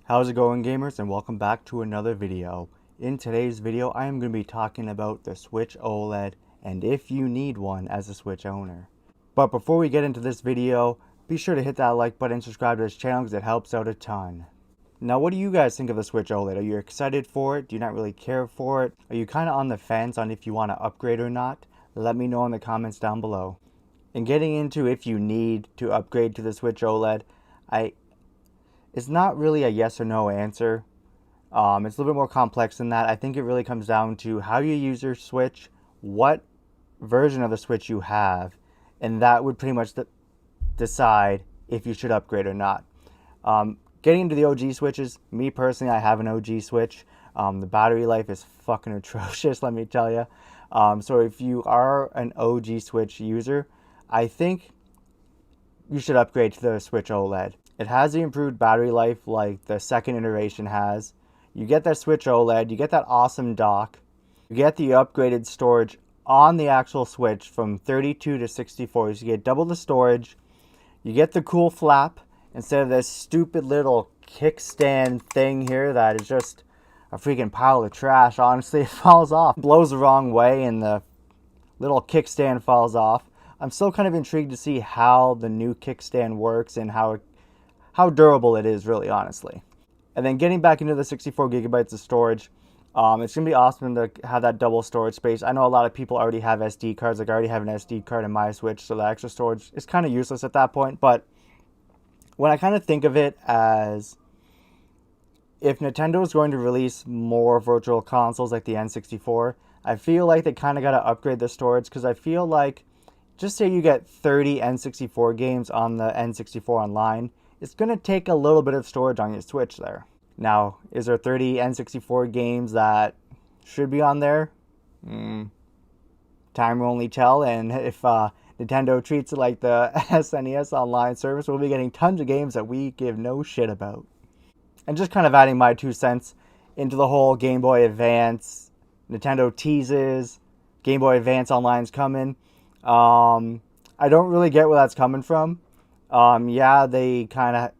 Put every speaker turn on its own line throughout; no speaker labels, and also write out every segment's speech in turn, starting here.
How's it going, gamers, and welcome back to another video. In today's video, I am going to be talking about the Switch Oled and if you need one as a Switch owner. But before we get into this video, be sure to hit that like button and subscribe to this channel because it helps out a ton. Now, what do you guys think of the Switch Oled? Are you excited for it? Do you not really care for it? Are you kind of on the fence on if you want to upgrade or not? Let me know in the comments down below. And getting into if you need to upgrade to the Switch Oled, it's not really a yes or no answer. It's a little bit more complex than that. I think it really comes down to how you use your Switch, what version of the Switch you have, and that would pretty much decide if you should upgrade or not. Getting into the OG Switches, me personally, I have an OG Switch. The battery life is fucking atrocious, let me tell you. So if you are an OG Switch user, I think you should upgrade to the Switch OLED. It has the improved battery life like the second iteration has. You get that Switch OLED, you get that awesome dock, you get the upgraded storage on the actual Switch from 32 to 64. So you get double the storage, you get the cool flap instead of this stupid little kickstand thing here that is just a freaking pile of trash. Honestly, it falls off, blows the wrong way, and the little kickstand falls off. I'm still kind of intrigued to see how the new kickstand works and how durable it is, really, honestly. And then getting back into the 64 gigabytes of storage, it's going to be awesome to have that double storage space. I know a lot of people already have SD cards. Like, I already have an SD card in my Switch, so the extra storage is kind of useless at that point. But when I kind of think of it as if Nintendo is going to release more virtual consoles like the N64, I feel like they kind of got to upgrade the storage, because I feel like, just say you get 30 N64 games on the N64 online, it's going to take a little bit of storage on your Switch there. Now, is there 30 N64 games that should be on there? Time will only tell, and if Nintendo treats it like the SNES online service, we'll be getting tons of games that we give no shit about. And just kind of adding my 2 cents into the whole Game Boy Advance, Nintendo teases, Game Boy Advance Online's coming. I don't really get where that's coming from. Yeah, they kind of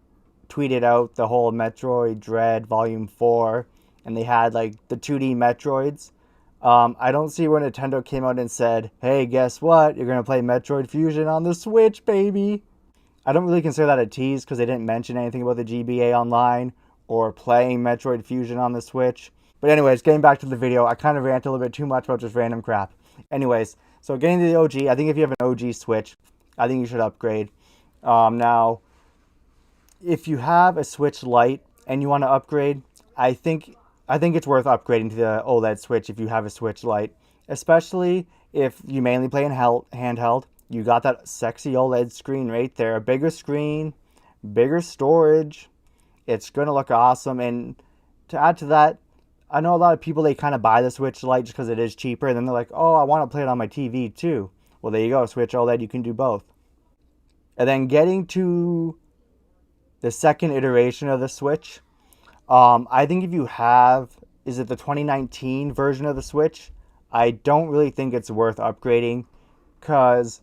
tweeted out the whole Metroid Dread Volume 4, and they had like the 2D Metroids. I don't see where Nintendo came out and said, hey, guess what? You're going to play Metroid Fusion on the Switch, baby. I don't really consider that a tease because they didn't mention anything about the GBA Online or playing Metroid Fusion on the Switch. But anyways, getting back to the video, I kind of rant a little bit too much about just random crap. Anyways, so getting to the OG, I think if you have an OG Switch, I think you should upgrade. Now, if you have a Switch Lite and you want to upgrade, I think it's worth upgrading to the OLED Switch if you have a Switch Lite, especially if you mainly play in handheld. You got that sexy OLED screen right there, a bigger screen, bigger storage. It's going to look awesome. And to add to that, I know a lot of people, they kind of buy the Switch Lite just because it is cheaper, and then they're like, oh, I want to play it on my TV too. Well, there you go, Switch OLED, you can do both. And then getting to the second iteration of the Switch, I think if you have, is it the 2019 version of the Switch? I don't really think it's worth upgrading, because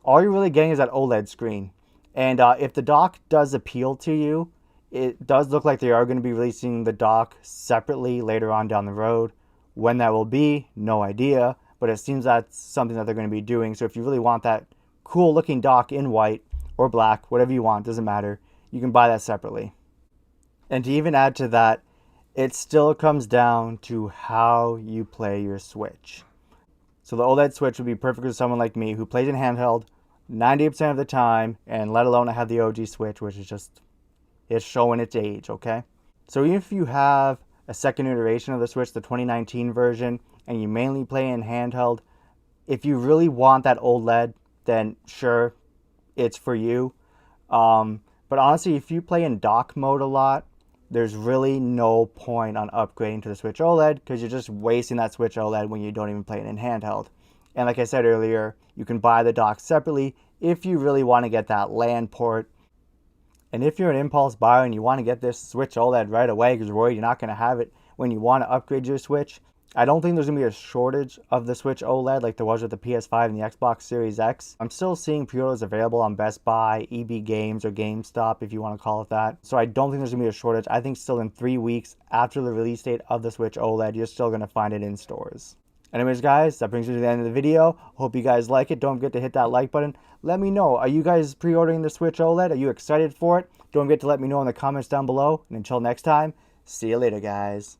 all you're really getting is that OLED screen. And if the dock does appeal to you, it does look like they are going to be releasing the dock separately later on down the road. When that will be, no idea, but it seems that's something that they're going to be doing. So if you really want that cool looking dock in white or black, whatever you want, doesn't matter, you can buy that separately. And to even add to that, it still comes down to how you play your Switch. So the OLED Switch would be perfect for someone like me who plays in handheld 90% of the time, and let alone I have the OG Switch, which is just, it's showing its age, okay? So even if you have a second iteration of the Switch, the 2019 version, and you mainly play in handheld, if you really want that OLED, then sure, it's for you. But honestly, if you play in dock mode a lot, there's really no point on upgrading to the Switch OLED, because you're just wasting that Switch OLED when you don't even play it in handheld. And like I said earlier, you can buy the dock separately if you really want to get that LAN port. And if you're an impulse buyer and you want to get this Switch OLED right away because you're worried you're not going to have it when you want to upgrade your Switch, I don't think there's going to be a shortage of the Switch OLED like there was with the PS5 and the Xbox Series X. I'm still seeing pre-orders available on Best Buy, EB Games, or GameStop if you want to call it that. So I don't think there's going to be a shortage. I think still in 3 weeks after the release date of the Switch OLED, you're still going to find it in stores. Anyways, guys, that brings me to the end of the video. Hope you guys like it. Don't forget to hit that like button. Let me know, are you guys pre-ordering the Switch OLED? Are you excited for it? Don't forget to let me know in the comments down below. And until next time, see you later, guys.